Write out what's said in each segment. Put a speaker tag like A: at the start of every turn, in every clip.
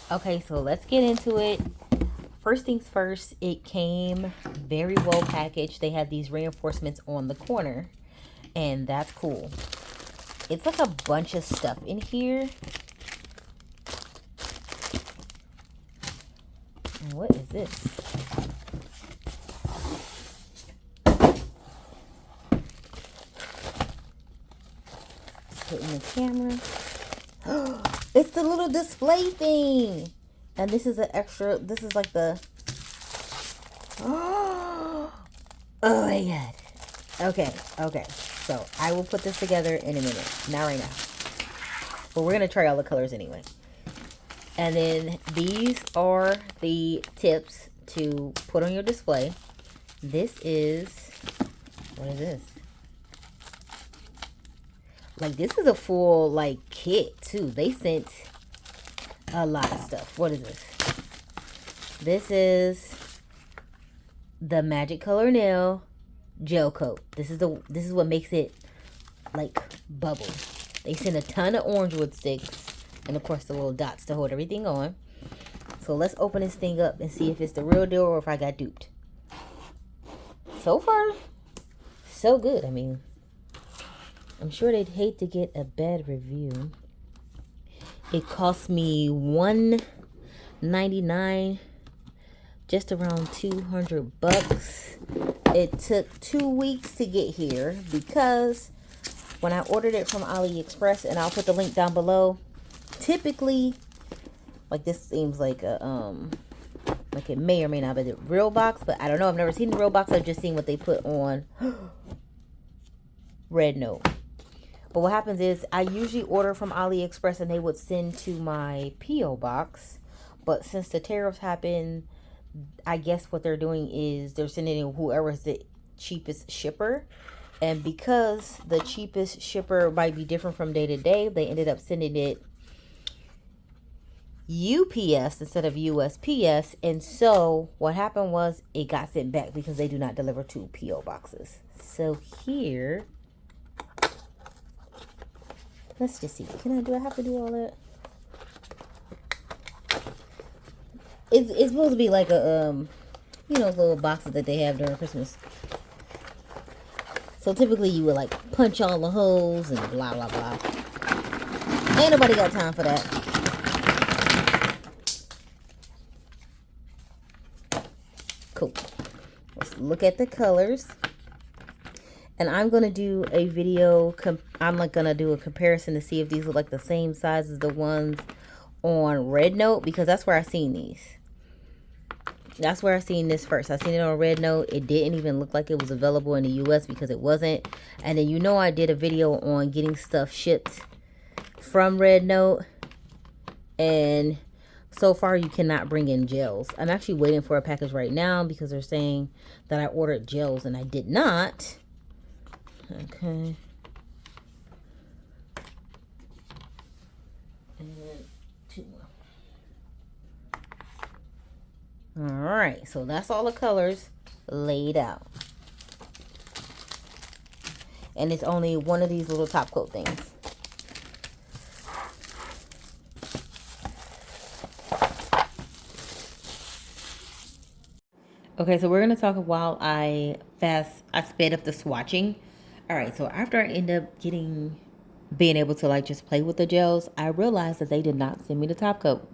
A: Okay, so let's get into it. First things first, it came very well packaged. They had these reinforcements on the corner, and that's cool. It's like a bunch of stuff in here. And what is this? Put in the camera. It's the little display thing. And this is an extra, this is like the, oh my god. Okay. So I will put this together in a minute. Not right now. But we're going to try all the colors anyway. And then these are the tips to put on your display. This is, what is this? Like, this is a full, like, kit, too. They sent a lot of stuff. What is this? This is the Magic Color Nail Gel Coat. This is what makes it, like, bubble. They sent a ton of orange wood sticks. And, of course, the little dots to hold everything on. So, let's open this thing up and see if it's the real deal or if I got duped. So far, so good. I mean, I'm sure they'd hate to get a bad review. It cost me $1.99, just around 200 bucks. It took 2 weeks to get here because when I ordered it from AliExpress, and I'll put the link down below, typically, like, this seems like a like it may or may not be the real box, but I don't know. I've never seen the real box. I've just seen what they put on RedNote. But what happens is I usually order from AliExpress and they would send to my P.O. box. But since the tariffs happen, I guess what they're doing is they're sending it whoever's the cheapest shipper. And because the cheapest shipper might be different from day to day, they ended up sending it UPS instead of USPS. And so what happened was it got sent back because they do not deliver to P.O. boxes. So here, let's just see. Do I have to do all that? It's supposed to be like a, little boxes that they have during Christmas. So typically you would like punch all the holes and blah, blah, blah. Ain't nobody got time for that. Cool. Let's look at the colors. And I'm going to do a video. I'm like going to do a comparison to see if these look like the same size as the ones on RedNote, because that's where I seen these. That's where I seen this first. I seen it on RedNote. It didn't even look like it was available in the US because it wasn't. And then I did a video on getting stuff shipped from RedNote. And so far you cannot bring in gels. I'm actually waiting for a package right now because they're saying that I ordered gels and I did not. Okay. And 2 more. Alright, so that's all the colors laid out. And it's only one of these little top coat things. Okay, so we're going to talk while I sped up the swatching. Alright, so after I end up being able to like just play with the gels, I realized that they did not send me the top coat.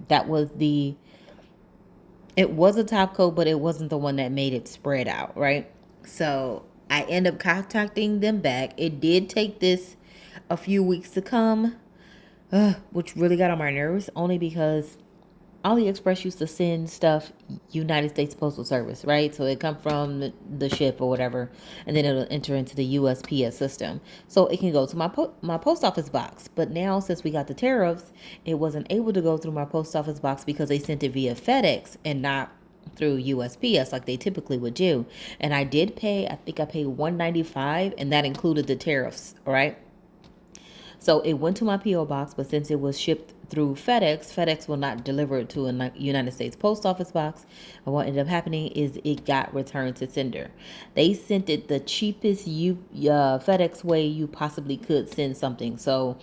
A: It was a top coat, but it wasn't the one that made it spread out, right? So I end up contacting them back. It did take this a few weeks to come, which really got on my nerves, only because AliExpress used to send stuff United States Postal Service, right? So it come from the ship or whatever, and then it'll enter into the USPS system. So it can go to my post office box. But now, since we got the tariffs, it wasn't able to go through my post office box because they sent it via FedEx and not through USPS like they typically would do. And I did pay, I think I paid $195, and that included the tariffs, right? So it went to my P.O. box, but since it was shipped through FedEx will not deliver it to a United States Post Office box. And what ended up happening is it got returned to sender. They sent it the cheapest FedEx way you possibly could send something. So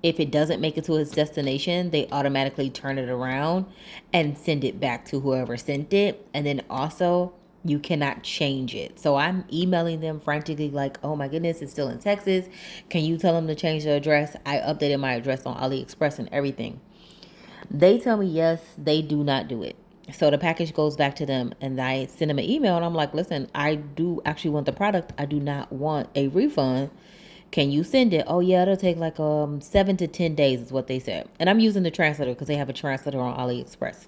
A: if it doesn't make it to its destination, they automatically turn it around and send it back to whoever sent it. And then also, you cannot change it. So I'm emailing them frantically, like, oh my goodness, it's still in Texas. Can you tell them to change the address? I updated my address on AliExpress and everything. They tell me yes, they do not do it. So the package goes back to them, and I send them an email, and I'm like, listen, I do actually want the product. I do not want a refund. Can you send it? Oh yeah, it'll take like 7 to 10 days is what they said. And I'm using the translator because they have a translator on AliExpress.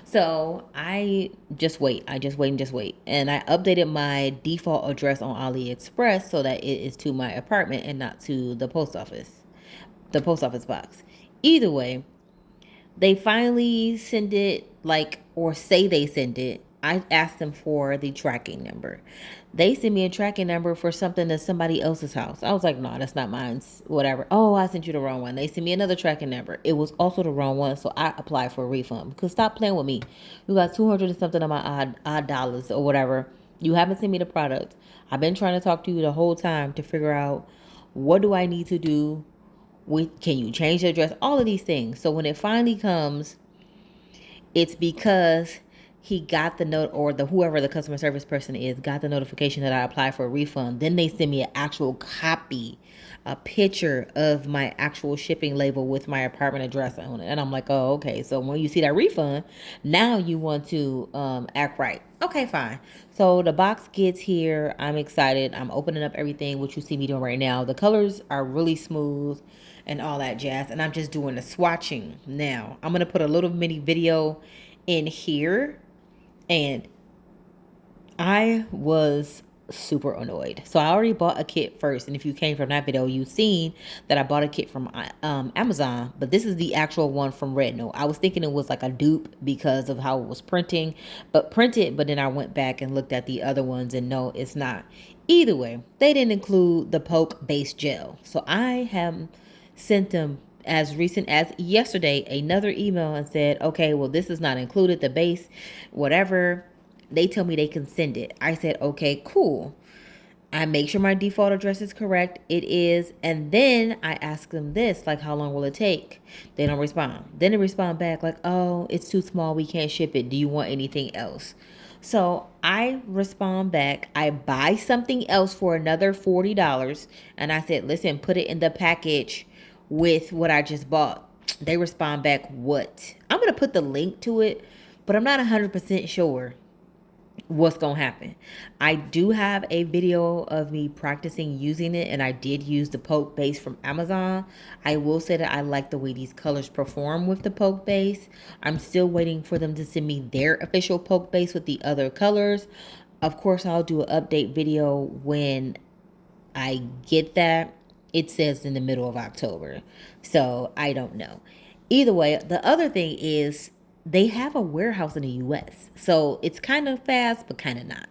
A: So I just wait. I just wait and just wait. And I updated my default address on AliExpress so that it is to my apartment and not to the post office box. Either way, they finally send it, like, or say they send it. I asked them for the tracking number. They sent me a tracking number for something that's somebody else's house. I was like, no, that's not mine. Whatever. Oh, I sent you the wrong one. They sent me another tracking number. It was also the wrong one, so I applied for a refund. Because stop playing with me. You got 200 and something of my odd dollars or whatever. You haven't sent me the product. I've been trying to talk to you the whole time to figure out what do I need to do. Can you change the address? All of these things. So when it finally comes, it's because he got the note, or the whoever the customer service person is got the notification that I applied for a refund. Then they send me an actual copy, a picture of my actual shipping label with my apartment address on it. And I'm like, oh, okay. So when you see that refund, now you want to act right. Okay, fine. So the box gets here. I'm excited. I'm opening up everything, what you see me doing right now. The colors are really smooth and all that jazz. And I'm just doing the swatching now. I'm going to put a little mini video in here. And I was super annoyed. So I already bought a kit first. And if you came from that video, you've seen that I bought a kit from Amazon. But this is the actual one from RedNote. I was thinking it was like a dupe because of how it was printed. But then I went back and looked at the other ones, and no, it's not. Either way, they didn't include the Poke Base Gel. So I have sent them, as recent as yesterday, another email and said, okay, well, this is not included, the base, whatever. They tell me they can send it. I said, okay, cool. I make sure my default address is correct. It is. And then I ask them this, like, how long will it take? They don't respond. Then they respond back like, oh, it's too small. We can't ship it. Do you want anything else? So I respond back. I buy something else for another $40. And I said, listen, put it in the package with what I just bought. They respond back, what? I'm going to put the link to it, but I'm not 100% sure what's going to happen. I do have a video of me practicing using it, and I did use the Poke Base from Amazon. I will say that I like the way these colors perform with the Poke Base. I'm still waiting for them to send me their official Poke Base with the other colors. Of course, I'll do an update video when I get that. It says in the middle of October, so I don't know. Either way, the other thing is they have a warehouse in the U.S., so it's kind of fast, but kind of not.